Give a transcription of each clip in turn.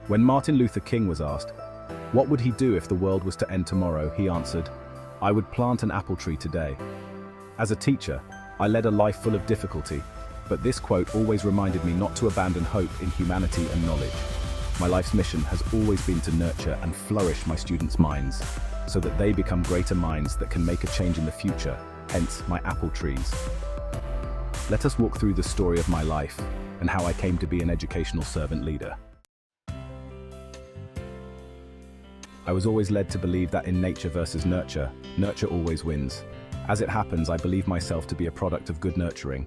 When Martin Luther King was asked, what would he do if the world was to end tomorrow, he answered, I would plant an apple tree today. As a teacher, I led a life full of difficulty, but this quote always reminded me not to abandon hope in humanity and knowledge. My life's mission has always been to nurture and flourish my students' minds, so that they become greater minds that can make a change in the future, hence my apple trees. Let us walk through the story of my life and how I came to be an educational servant leader. I was always led to believe that in nature versus nurture, nurture always wins. As it happens, I believe myself to be a product of good nurturing.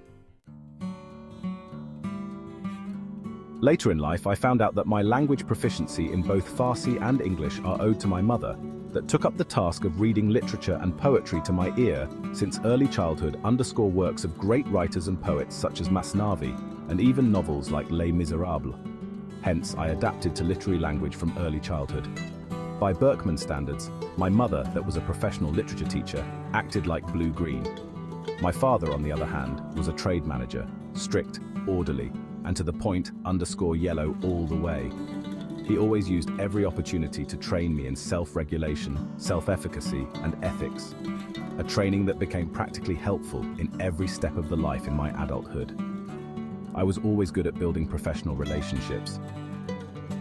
Later in life, I found out that my language proficiency in both Farsi and English are owed to my mother, that took up the task of reading literature and poetry to my ear since early childhood, underscore works of great writers and poets such as Masnavi, and even novels like Les Miserables. Hence, I adapted to literary language from early childhood. By Berkman standards, my mother, that was a professional literature teacher, acted like blue-green. My father, on the other hand, was a trade manager, strict, orderly, and to the point, underscore yellow all the way. He always used every opportunity to train me in self-regulation, self-efficacy, and ethics. A training that became practically helpful in every step of the life in my adulthood. I was always good at building professional relationships.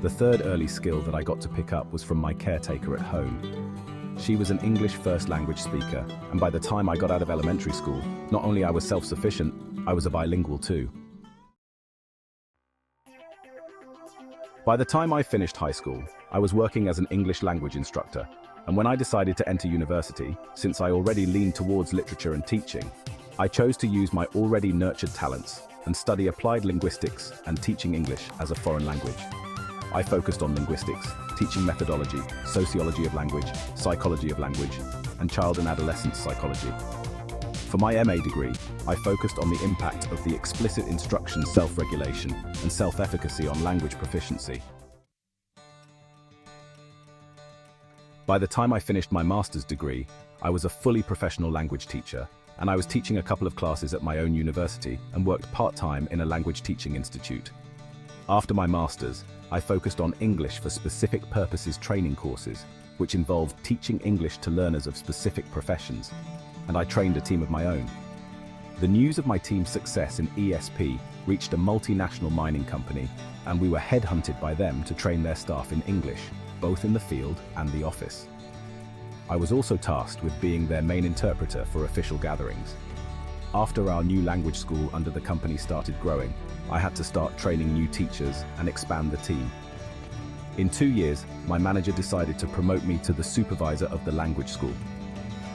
The third early skill that I got to pick up was from my caretaker at home. She was an English first language speaker, and by the time I got out of elementary school, not only I was self-sufficient, I was a bilingual too. By the time I finished high school, I was working as an English language instructor, and when I decided to enter university, since I already leaned towards literature and teaching, I chose to use my already nurtured talents and study applied linguistics and teaching English as a foreign language. I focused on linguistics, teaching methodology, sociology of language, psychology of language, and child and adolescent psychology. For my MA degree, I focused on the impact of the explicit instruction self-regulation and self-efficacy on language proficiency. By the time I finished my master's degree, I was a fully professional language teacher, and I was teaching a couple of classes at my own university and worked part-time in a language teaching institute. After my master's, I focused on English for specific purposes training courses, which involved teaching English to learners of specific professions, and I trained a team of my own. The news of my team's success in ESP reached a multinational mining company, and we were headhunted by them to train their staff in English, both in the field and the office. I was also tasked with being their main interpreter for official gatherings. After our new language school under the company started growing, I had to start training new teachers and expand the team. In 2 years, my manager decided to promote me to the supervisor of the language school.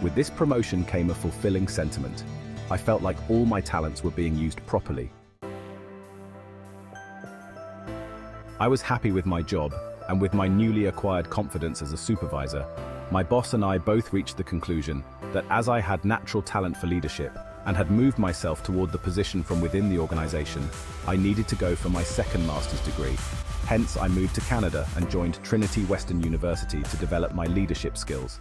With this promotion came a fulfilling sentiment. I felt like all my talents were being used properly. I was happy with my job, and with my newly acquired confidence as a supervisor, my boss and I both reached the conclusion that as I had natural talent for leadership and had moved myself toward the position from within the organization, I needed to go for my second master's degree. Hence, I moved to Canada and joined Trinity Western University to develop my leadership skills.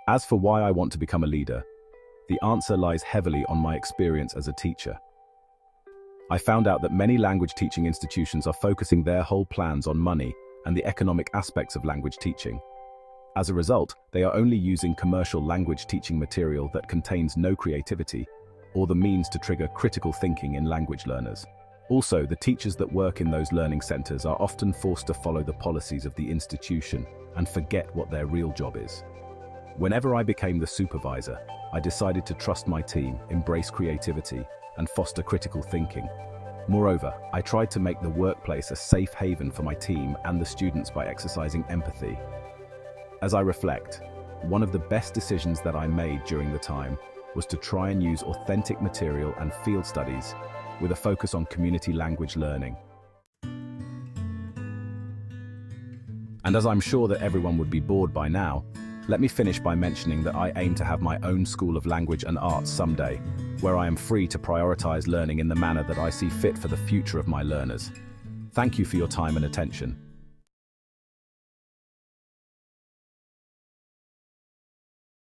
As for why I want to become a leader, the answer lies heavily on my experience as a teacher. I found out that many language teaching institutions are focusing their whole plans on money and the economic aspects of language teaching. As a result, they are only using commercial language teaching material that contains no creativity or the means to trigger critical thinking in language learners. Also, the teachers that work in those learning centers are often forced to follow the policies of the institution and forget what their real job is. Whenever I became the supervisor, I decided to trust my team, embrace creativity, and foster critical thinking. Moreover, I tried to make the workplace a safe haven for my team and the students by exercising empathy. As I reflect, one of the best decisions that I made during the time was to try and use authentic material and field studies with a focus on community language learning. And as I'm sure that everyone would be bored by now, let me finish by mentioning that I aim to have my own school of language and arts someday, where I am free to prioritize learning in the manner that I see fit for the future of my learners. Thank you for your time and attention.